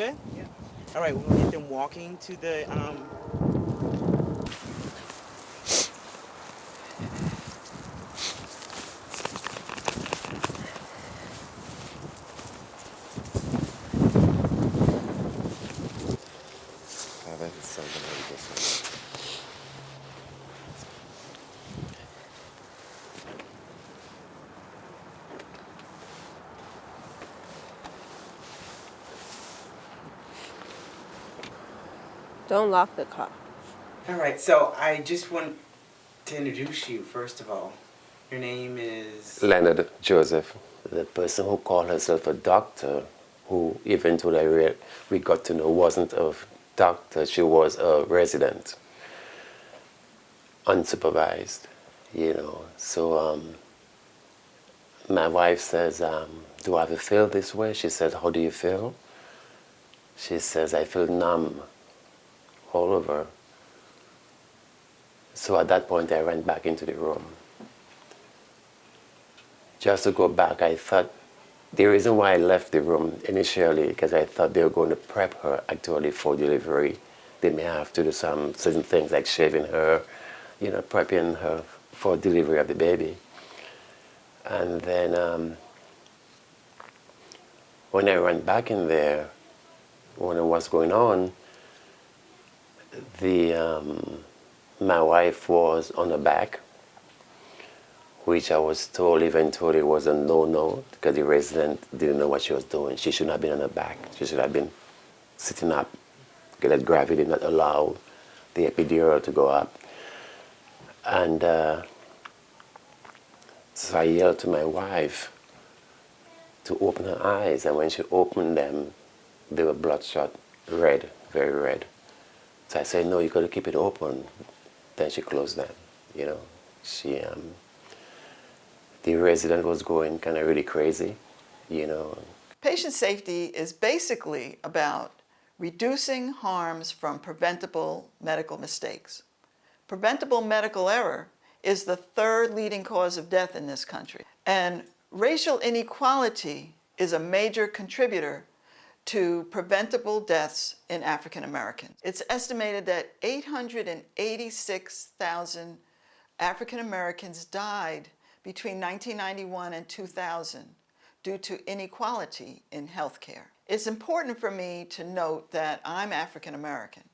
good? Yeah. All right, we're gonna get them walking to the Don't lock the car. All right, so I just want to introduce you first of all. Your name is Leonard Joseph, the person who called herself a doctor, who eventually we got to know wasn't a doctor, she was a resident, unsupervised, you know. So my wife says, do I ever feel this way? She says, how do you feel? She says, I feel numb all over. So at that point, I went back into the room. Just to go back, I thought the reason why I left the room initially, because I thought they were going to prep her actually for delivery. They may have to do some certain things like shaving her, you know, prepping her for delivery of the baby. And then when I went back in there, wondering what's going on, my wife was on her back, which I was told eventually was a no-no because the resident didn't know what she was doing. She should not have been on her back. She should have been sitting up, because that gravity did not allow the epidural to go up. And so I yelled to my wife to open her eyes, and when she opened them, they were bloodshot, red, very red. So I said, no, you got to keep it open. Then she closed them, you know. The resident was going kind of really crazy, you know. Patient safety is basically about reducing harms from preventable medical mistakes. Preventable medical error is the third leading cause of death in this country. And racial inequality is a major contributor to preventable deaths in African Americans. It's estimated that 886,000 African Americans died between 1991 and 2000 due to inequality in healthcare. It's important for me to note that I'm African American,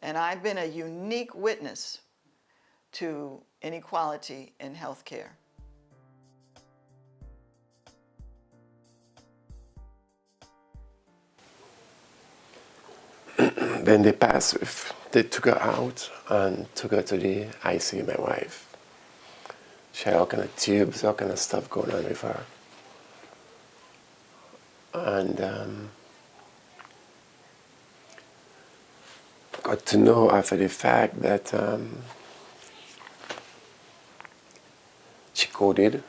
and I've been a unique witness to inequality in healthcare. Then they took her out and took her to the ICU, my wife. She had all kind of tubes, all kind of stuff going on with her. And got to know after the fact that she coded.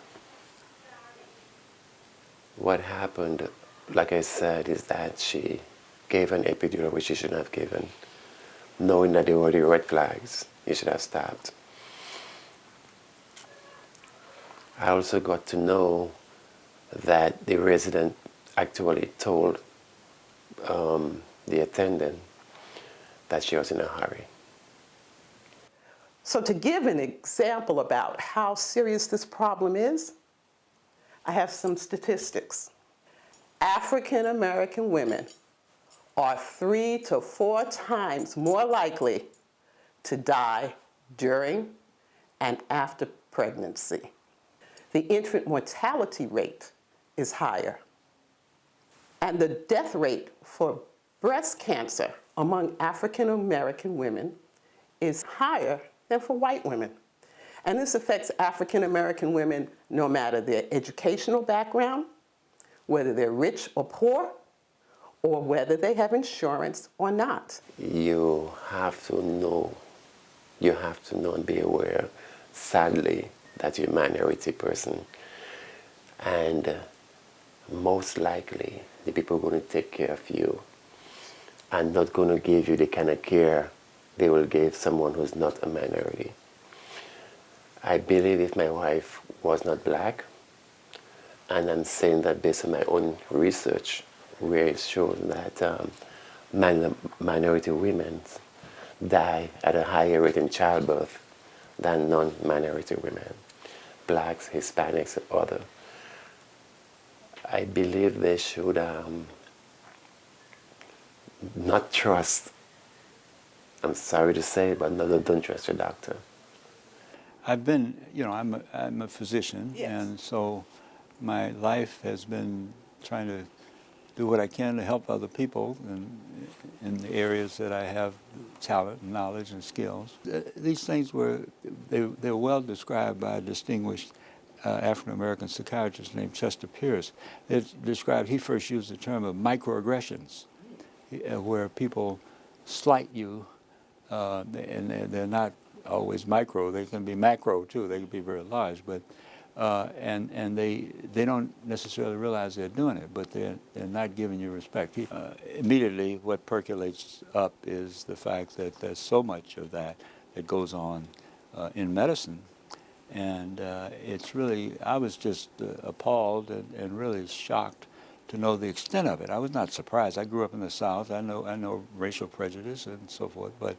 What happened, like I said, is that she gave an epidural which she shouldn't have given, knowing that there were the red flags. You should have stopped. I also got to know that the resident actually told the attendant that she was in a hurry. So to give an example about how serious this problem is, I have some statistics. African American women are 3 to 4 times more likely to die during and after pregnancy. The infant mortality rate is higher. And the death rate for breast cancer among African American women is higher than for white women. And this affects African American women no matter their educational background, whether they're rich or poor, or whether they have insurance or not. You have to know and be aware, sadly, that you're a minority person. And most likely, the people who are going to take care of you are not going to give you the kind of care they will give someone who's not a minority. I believe if my wife was not black, and I'm saying that based on my own research, where it shows that minority women die at a higher rate in childbirth than non-minority women, blacks, Hispanics, other. I believe they should not trust, I'm sorry to say it, but no, don't trust your doctor. I've been, I'm a physician, Yes. and so my life has been trying to do what I can to help other people in the areas that I have talent, knowledge, and skills. These things they were well described by a distinguished African-American psychiatrist named Chester Pierce. He first used the term of microaggressions, where people slight you, and they're not always micro. They can be macro too. They can be very large, but and they don't necessarily realize they're doing it, but they're not giving you respect. Immediately, what percolates up is the fact that there's so much of that goes on in medicine, and it's really, I was just appalled and really shocked to know the extent of it. I was not surprised. I grew up in the South. I know racial prejudice and so forth, but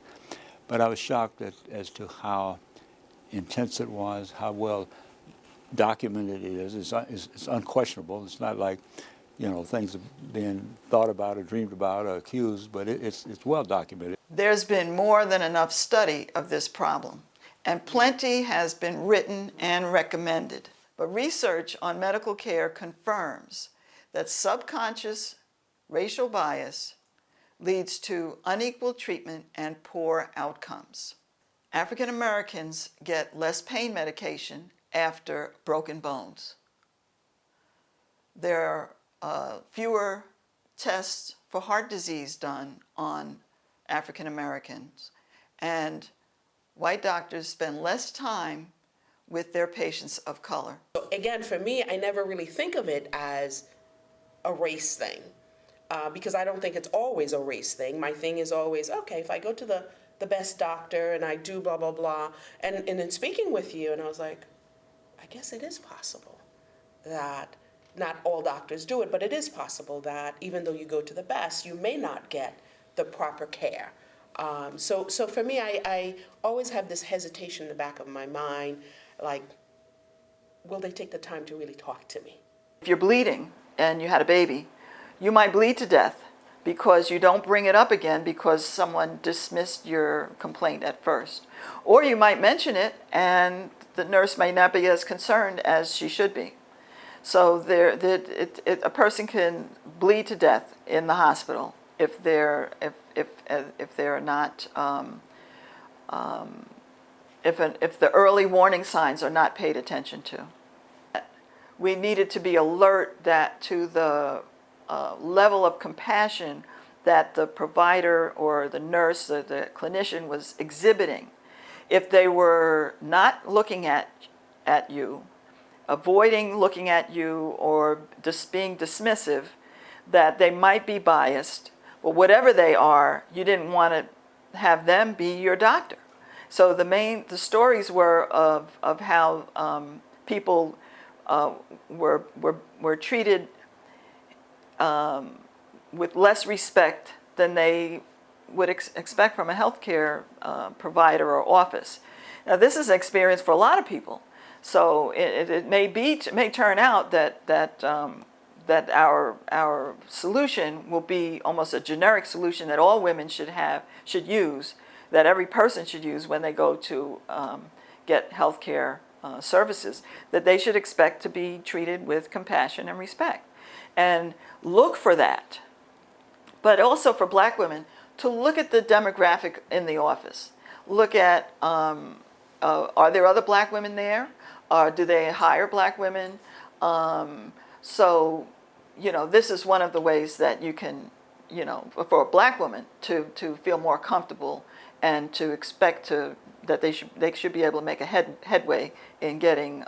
I was shocked as to how intense it was, how well documented it is. It's unquestionable. It's not like, things are being thought about or dreamed about or accused, but it's well documented. There's been more than enough study of this problem, and plenty has been written and recommended. But research on medical care confirms that subconscious racial bias leads to unequal treatment and poor outcomes. African Americans get less pain medication after broken bones. There are fewer tests for heart disease done on African Americans, and white doctors spend less time with their patients of color. Again, for me, I never really think of it as a race thing. Because I don't think it's always a race thing. My thing is always, okay, if I go to the best doctor and I do blah, blah, blah, and in speaking with you, and I was like, I guess it is possible that not all doctors do it, but it is possible that even though you go to the best, you may not get the proper care. So for me, I always have this hesitation in the back of my mind, like, will they take the time to really talk to me? If you're bleeding and you had a baby, you might bleed to death because you don't bring it up again because someone dismissed your complaint at first. Or you might mention it and the nurse may not be as concerned as she should be. So a person can bleed to death in the hospital if they're not if the early warning signs are not paid attention to. We needed to be alert to the level of compassion that the provider or the nurse or the clinician was exhibiting. If they were not looking at you, avoiding looking at you, or just being dismissive, that they might be biased. But whatever they are, you didn't want to have them be your doctor. So the stories were of how people were treated with less respect than they would expect from a healthcare provider or office. Now, this is an experience for a lot of people. So it may turn out that our solution will be almost a generic solution that all women should use, that every person should use when they go to get healthcare services, that they should expect to be treated with compassion and respect. And look for that. But also for black women, to look at the demographic in the office. Look at, are there other black women there? Do they hire black women? So, this is one of the ways that you can, for a black woman to feel more comfortable and to expect that they should be able to make a headway in getting,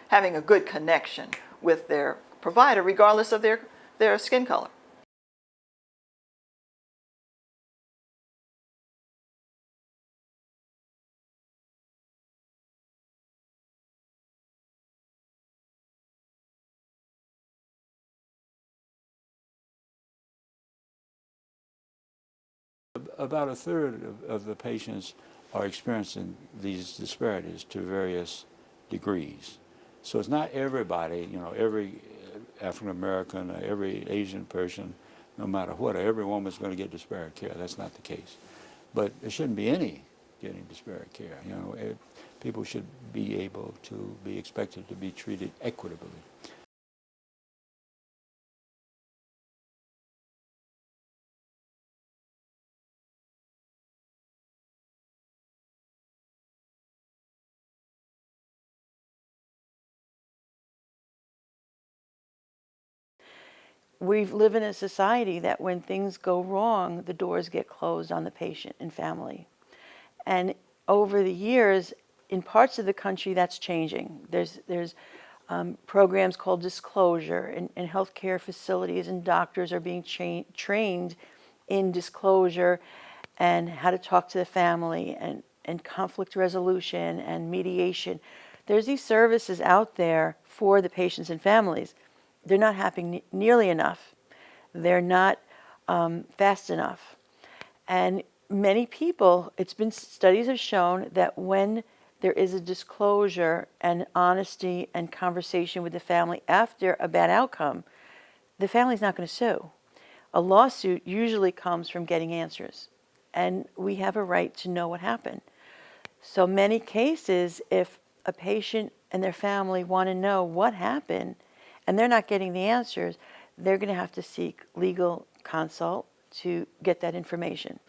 having a good connection with their provider, regardless of their skin color. about a third of the patients are experiencing these disparities to various degrees. So it's not everybody, you know, every African American or every Asian person, no matter what, every woman's going to get disparate care. That's not the case. But there shouldn't be any getting disparate care. You know, people should be able to be expected to be treated equitably. We live in a society that when things go wrong, the doors get closed on the patient and family. And over the years, in parts of the country, that's changing. There's programs called disclosure, and healthcare facilities and doctors are being trained in disclosure and how to talk to the family and conflict resolution and mediation. There's these services out there for the patients and families. They're not happening nearly enough. They're not fast enough. And many people, studies have shown that when there is a disclosure and honesty and conversation with the family after a bad outcome, the family's not going to sue. A lawsuit usually comes from getting answers, and we have a right to know what happened. So many cases, if a patient and their family want to know what happened and they're not getting the answers, they're going to have to seek legal consult to get that information.